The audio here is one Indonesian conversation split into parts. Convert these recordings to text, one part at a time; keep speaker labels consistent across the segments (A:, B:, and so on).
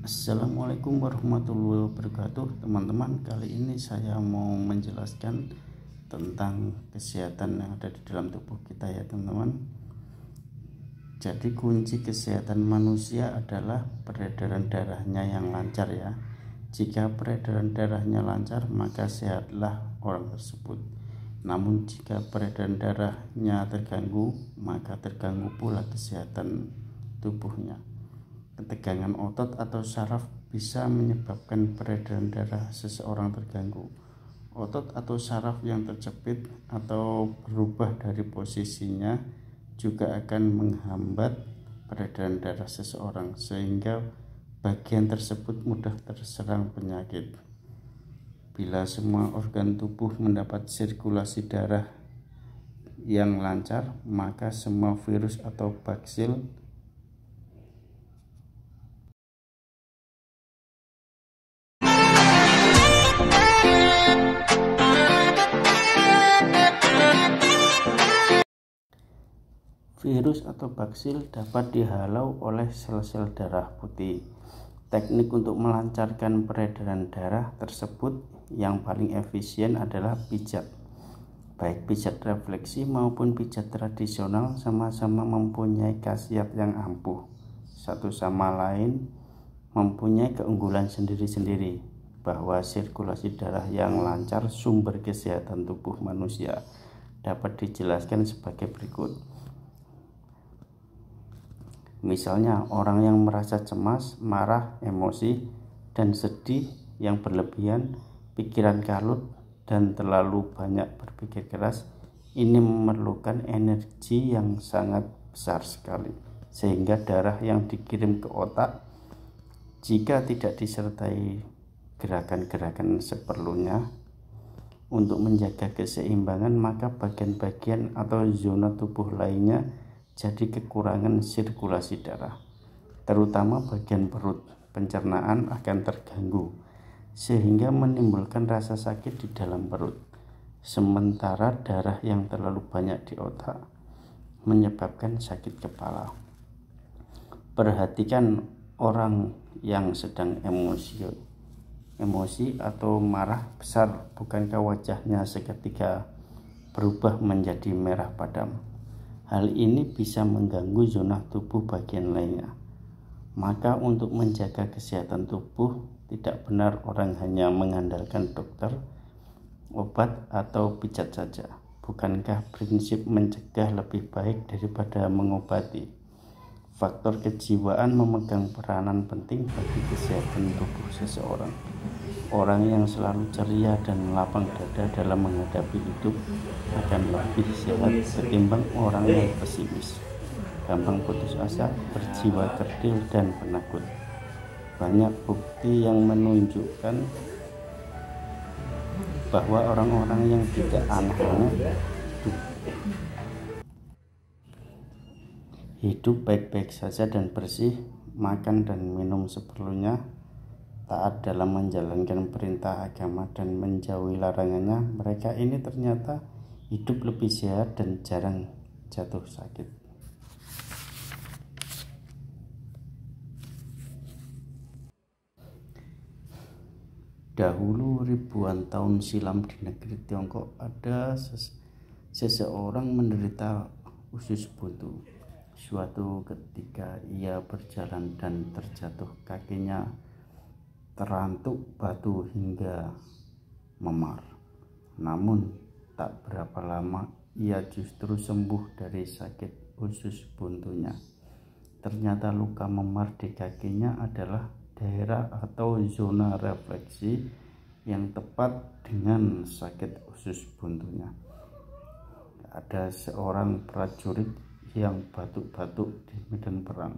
A: Assalamualaikum warahmatullahi wabarakatuh, teman-teman. Kali ini saya mau menjelaskan tentang kesehatan yang ada di dalam tubuh kita ya teman-teman. Jadi kunci kesehatan manusia adalah peredaran darahnya yang lancar ya. Jika peredaran darahnya lancar, maka sehatlah orang tersebut. Namun jika peredaran darahnya terganggu, maka terganggu pula kesehatan tubuhnya. Ketegangan otot atau saraf bisa menyebabkan peredaran darah seseorang terganggu. Otot atau saraf yang terjepit atau berubah dari posisinya juga akan menghambat peredaran darah seseorang, sehingga bagian tersebut mudah terserang penyakit. Bila semua organ tubuh mendapat sirkulasi darah yang lancar, maka semua virus atau baksil dapat dihalau oleh sel-sel darah putih. Teknik untuk melancarkan peredaran darah tersebut yang paling efisien adalah pijat. Baik pijat refleksi maupun pijat tradisional sama-sama mempunyai khasiat yang ampuh. Satu sama lain mempunyai keunggulan sendiri-sendiri. Bahwa sirkulasi darah yang lancar sumber kesehatan tubuh manusia dapat dijelaskan sebagai berikut. Misalnya, orang yang merasa cemas, marah, emosi, dan sedih yang berlebihan, pikiran kalut, dan terlalu banyak berpikir keras, ini memerlukan energi yang sangat besar sekali, sehingga darah yang dikirim ke otak, jika tidak disertai gerakan-gerakan seperlunya untuk menjaga keseimbangan, maka bagian-bagian atau zona tubuh lainnya jadi kekurangan sirkulasi darah, terutama bagian perut. Pencernaan akan terganggu sehingga menimbulkan rasa sakit di dalam perut. Sementara darah yang terlalu banyak di otak menyebabkan sakit kepala. Perhatikan orang yang sedang emosi atau marah besar, bukankah wajahnya seketika berubah menjadi merah padam? Hal ini bisa mengganggu zona tubuh bagian lainnya. Maka untuk menjaga kesehatan tubuh, tidak benar orang hanya mengandalkan dokter, obat, atau pijat saja. Bukankah prinsip mencegah lebih baik daripada mengobati? Faktor kejiwaan memegang peranan penting bagi kesehatan tubuh seseorang. Orang yang selalu ceria dan lapang dada dalam menghadapi hidup akan lebih sehat ketimbang orang yang pesimis, gampang putus asa, berjiwa kerdil, dan penakut. Banyak bukti yang menunjukkan bahwa orang-orang yang tidak aneh-aneh hidup baik-baik saja dan bersih, makan dan minum seperlunya, taat dalam menjalankan perintah agama dan menjauhi larangannya, mereka ini ternyata hidup lebih sehat dan jarang jatuh sakit. Dahulu ribuan tahun silam di negeri Tiongkok ada seseorang menderita usus buntu. Suatu ketika ia berjalan dan terjatuh, kakinya terantuk batu hingga memar. Namun tak berapa lama ia justru sembuh dari sakit usus buntunya. Ternyata luka memar di kakinya adalah daerah atau zona refleksi yang tepat dengan sakit usus buntunya. Ada seorang prajurit yang batuk-batuk di medan perang.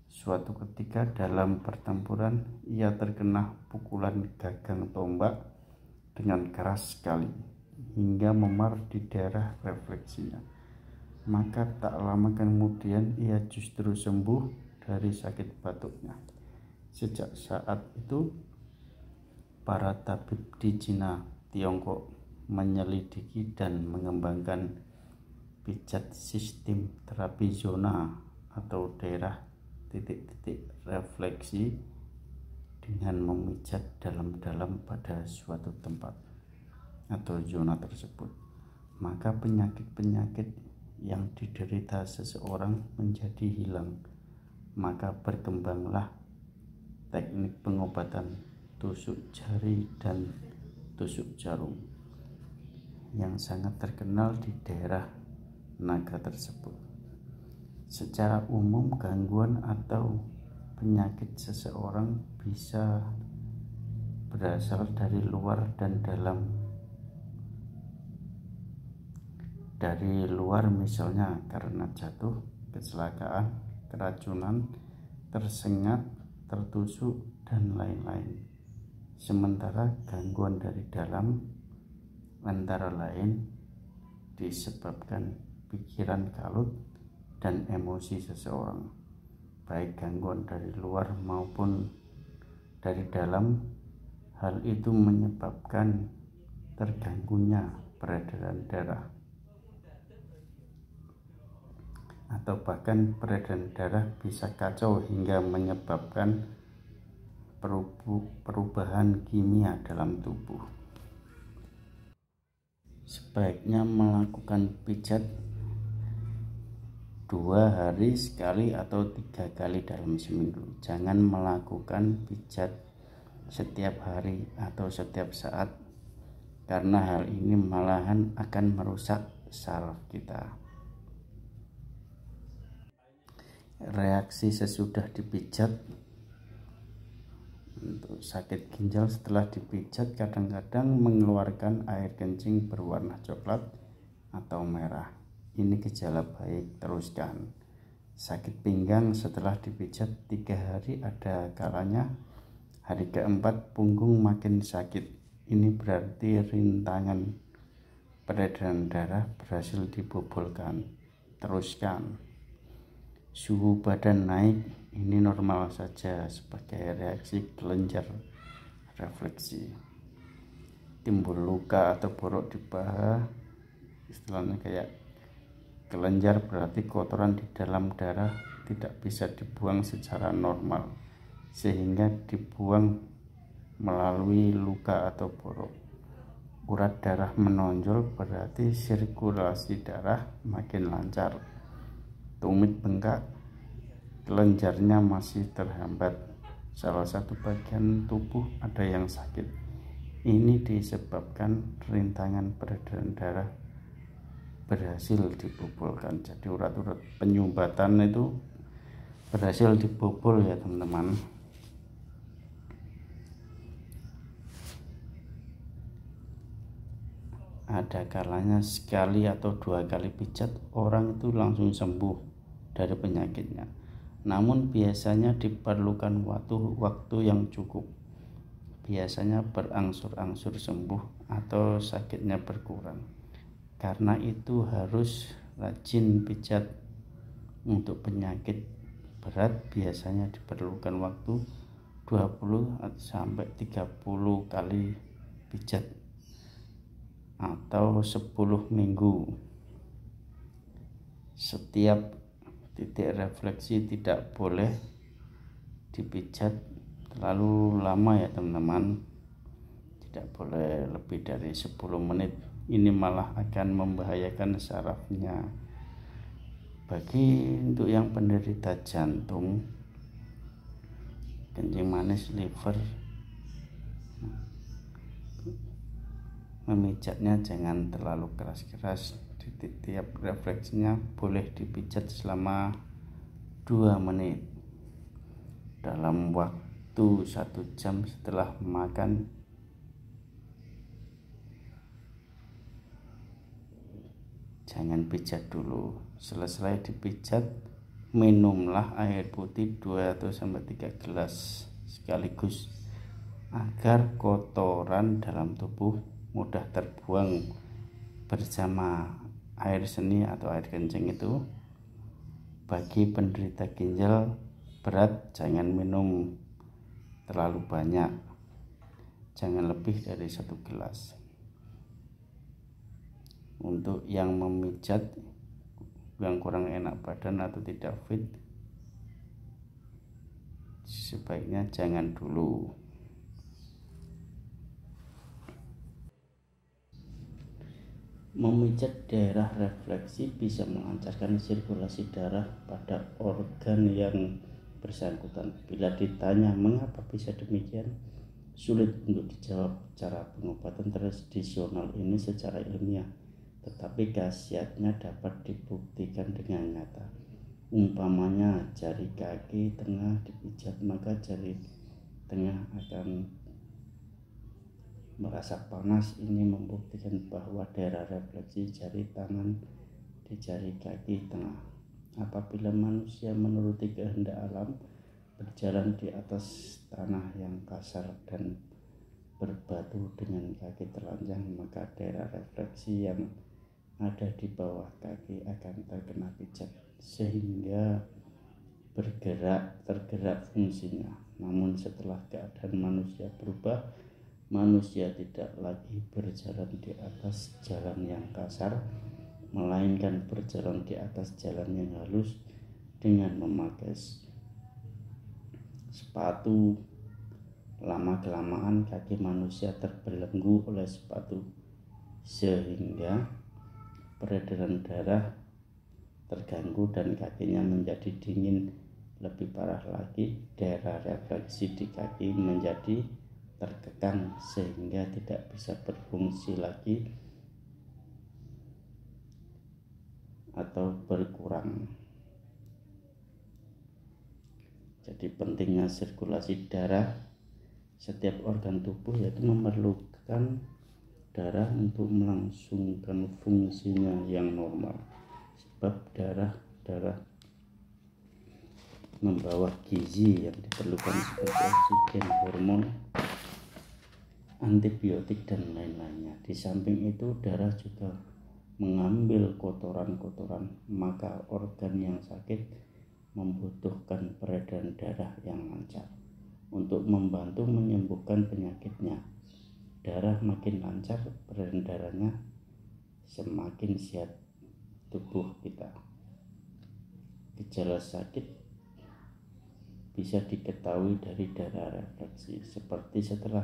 A: Suatu ketika dalam pertempuran, ia terkena pukulan gagang tombak dengan keras sekali hingga memar di daerah refleksinya. Maka tak lama kemudian ia justru sembuh dari sakit batuknya. Sejak saat itu, para tabib di Cina, Tiongkok menyelidiki dan mengembangkan pijat sistem terapi zona atau daerah titik-titik refleksi dengan memijat dalam-dalam pada suatu tempat atau zona tersebut, maka penyakit-penyakit yang diderita seseorang menjadi hilang. Maka berkembanglah teknik pengobatan tusuk jari dan tusuk jarum yang sangat terkenal di daerah naga tersebut. Secara umum, gangguan atau penyakit seseorang bisa berasal dari luar dan dalam. Dari luar misalnya karena jatuh, kecelakaan, keracunan, tersengat, tertusuk, dan lain-lain. Sementara gangguan dari dalam antara lain disebabkan pikiran kalut dan emosi seseorang. Baik gangguan dari luar maupun dari dalam, hal itu menyebabkan terganggunya peredaran darah, atau bahkan peredaran darah bisa kacau hingga menyebabkan perubahan kimia dalam tubuh. Sebaiknya melakukan pijat 2 hari sekali atau 3 kali dalam seminggu. Jangan melakukan pijat setiap hari atau setiap saat, karena hal ini malahan akan merusak saraf kita. Reaksi sesudah dipijat. Untuk sakit ginjal setelah dipijat kadang-kadang mengeluarkan air kencing berwarna coklat atau merah. Ini gejala baik, teruskan. Sakit pinggang setelah dipijat 3 hari, ada kalanya hari keempat punggung makin sakit. Ini berarti rintangan peredaran darah berhasil dibobolkan. Teruskan. Suhu badan naik, ini normal saja sebagai reaksi kelenjar refleksi. Timbul luka atau borok di paha, istilahnya kayak kelenjar, berarti kotoran di dalam darah tidak bisa dibuang secara normal, sehingga dibuang melalui luka atau borok. Urat darah menonjol, berarti sirkulasi darah makin lancar. Tumit bengkak, kelenjarnya masih terhambat, salah satu bagian tubuh ada yang sakit. Ini disebabkan rintangan peredaran darah berhasil dibobolkan. Jadi urat-urat penyumbatan itu berhasil dibobol ya teman-teman. Ada kalanya sekali atau 2 kali pijat orang itu langsung sembuh dari penyakitnya. Namun biasanya diperlukan waktu yang cukup. Biasanya berangsur-angsur sembuh atau sakitnya berkurang. Karena itu harus rajin pijat. Untuk penyakit berat biasanya diperlukan waktu 20 sampai 30 kali pijat atau 10 minggu. Setiap titik refleksi tidak boleh dipijat terlalu lama ya teman-teman. Tidak boleh lebih dari 10 menit. Ini malah akan membahayakan sarafnya. Bagi untuk yang penderita jantung, kencing manis, liver, memijatnya jangan terlalu keras-keras. Tiap refleksinya boleh dipijat selama 2 menit dalam waktu 1 jam setelah makan. Jangan pijat dulu. Selesai dipijat, minumlah air putih 2 atau 3 gelas sekaligus agar kotoran dalam tubuh mudah terbuang bersama air seni atau air kencing itu. Bagi penderita ginjal berat, jangan minum terlalu banyak, jangan lebih dari 1 gelas. Untuk yang memijat, yang kurang enak badan atau tidak fit, sebaiknya jangan dulu. Memijat daerah refleksi bisa melancarkan sirkulasi darah pada organ yang bersangkutan. Bila ditanya mengapa bisa demikian, sulit untuk dijawab. Cara pengobatan tradisional ini secara ilmiah, tetapi khasiatnya dapat dibuktikan dengan nyata. Umpamanya jari kaki tengah dipijat, maka jari tengah akan merasa panas. Ini membuktikan bahwa daerah refleksi jari tangan di jari kaki tengah. Apabila manusia menuruti kehendak alam, berjalan di atas tanah yang kasar dan berbatu dengan kaki telanjang, maka daerah refleksi yang ada di bawah kaki akan terkena pijat sehingga tergerak fungsinya. Namun setelah keadaan manusia berubah, manusia tidak lagi berjalan di atas jalan yang kasar, melainkan berjalan di atas jalan yang halus dengan memakai sepatu. Lama-kelamaan kaki manusia terbelenggu oleh sepatu sehingga peredaran darah terganggu dan kakinya menjadi dingin. Lebih parah lagi, daerah refleksi di kaki menjadi terkekang sehingga tidak bisa berfungsi lagi atau berkurang. Jadi pentingnya sirkulasi darah. Setiap organ tubuh yaitu memerlukan darah untuk melangsungkan fungsinya yang normal. Sebab darah membawa gizi yang diperlukan seperti oksigen, hormon, antibiotik dan lain-lainnya. Di samping itu darah juga mengambil kotoran-kotoran, maka organ yang sakit membutuhkan peredaran darah yang lancar untuk membantu menyembuhkan penyakitnya. Darah makin lancar, peredaran darahnya semakin sehat tubuh kita. Gejala sakit bisa diketahui dari darah refleksi, seperti setelah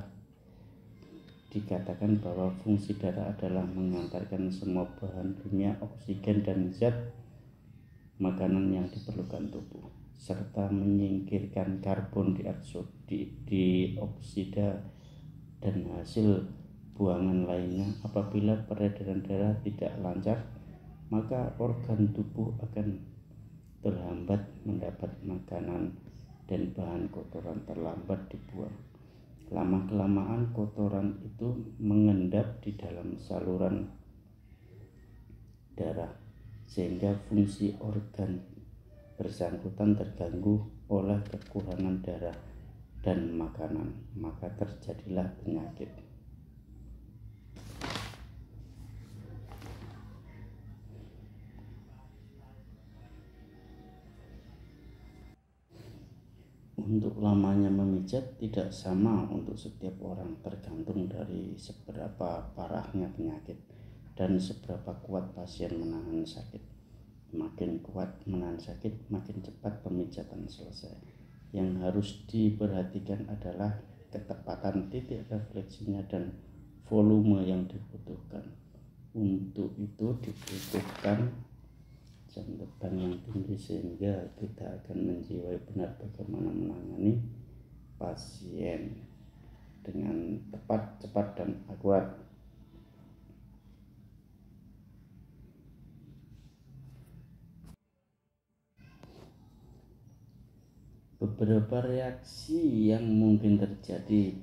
A: dikatakan bahwa fungsi darah adalah mengantarkan semua bahan kimia, oksigen dan zat makanan yang diperlukan tubuh, serta menyingkirkan karbon dioksida dan hasil buangan lainnya. Apabila peredaran darah tidak lancar, maka organ tubuh akan terhambat mendapat makanan dan bahan kotoran terlambat dibuang. Lama-kelamaan kotoran itu mengendap di dalam saluran darah sehingga fungsi organ bersangkutan terganggu oleh kekurangan darah dan makanan, maka terjadilah penyakit. Untuk lamanya memijat tidak sama untuk setiap orang, tergantung dari seberapa parahnya penyakit dan seberapa kuat pasien menahan sakit. Makin kuat menahan sakit, makin cepat pemijatan selesai. Yang harus diperhatikan adalah ketepatan titik refleksinya dan volume yang dibutuhkan. Untuk itu dibutuhkan jam terbang yang tinggi sehingga kita akan menjiwai benar bagaimana menangani pasien dengan tepat, cepat dan akurat. Beberapa reaksi yang mungkin terjadi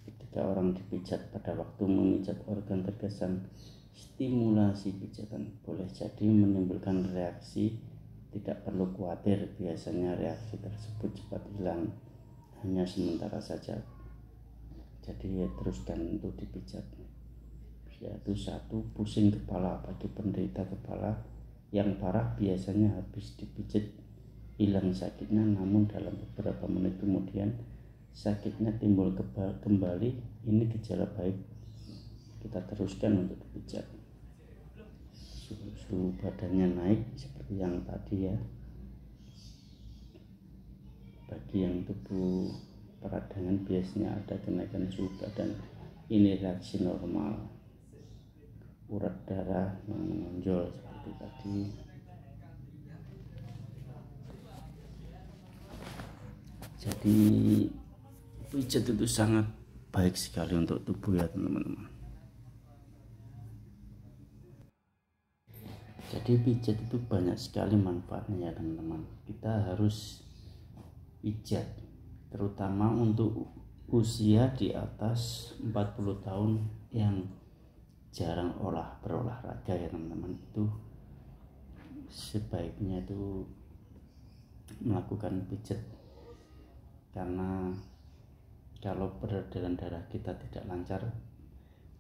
A: ketika orang dipijat pada waktu memijat organ terkesan stimulasi pijatan boleh jadi menimbulkan reaksi. Tidak perlu khawatir, biasanya reaksi tersebut cepat hilang, hanya sementara saja. Jadi teruskan untuk dipijat. Yaitu 1. Pusing kepala. Bagi penderita kepala yang parah biasanya habis dipijat hilang sakitnya, namun dalam beberapa menit kemudian sakitnya timbul kembali. Ini gejala baik, kita teruskan untuk dipijat. Suhu badannya naik seperti yang tadi ya. bagi yang tubuh peradangan biasanya ada kenaikan suhu badan, ini reaksi normal. Urat darah yang menonjol seperti tadi. Jadi pijat itu sangat baik sekali untuk tubuh ya teman-teman. Jadi pijat itu banyak sekali manfaatnya ya teman-teman. Kita harus pijat, terutama untuk usia di atas 40 tahun yang jarang berolahraga ya teman-teman. Itu sebaiknya itu melakukan pijat, karena kalau peredaran darah kita tidak lancar,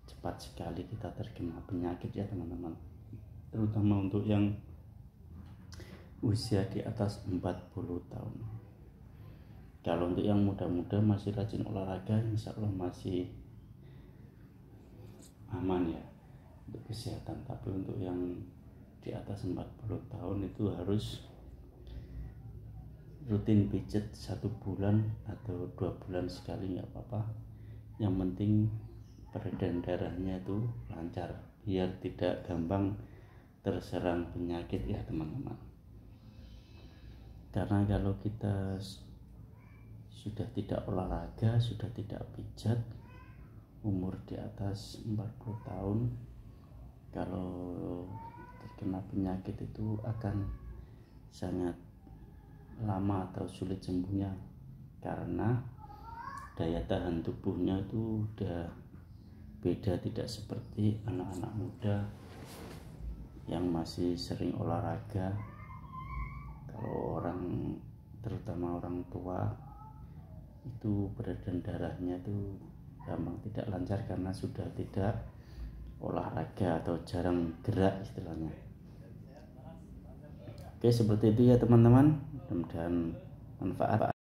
A: cepat sekali kita terkena penyakit ya teman-teman, terutama untuk yang usia di atas 40 tahun. Kalau untuk yang muda-muda masih rajin olahraga, insya Allah masih aman ya untuk kesehatan. Tapi untuk yang di atas 40 tahun itu harus rutin pijat 1 bulan atau 2 bulan sekali, nggak apa-apa. Yang penting peredaran darahnya itu lancar, biar tidak gampang terserang penyakit ya teman-teman. Karena kalau kita sudah tidak olahraga, sudah tidak pijat, umur di atas 40 tahun, kalau terkena penyakit itu akan sangat lama atau sulit sembuhnya, karena daya tahan tubuhnya itu udah beda, tidak seperti anak-anak muda yang masih sering olahraga. Kalau terutama orang tua itu peredaran darahnya itu gampang tidak lancar karena sudah tidak olahraga atau jarang gerak istilahnya. Oke, seperti itu ya teman-teman, mudah-mudahan manfaat.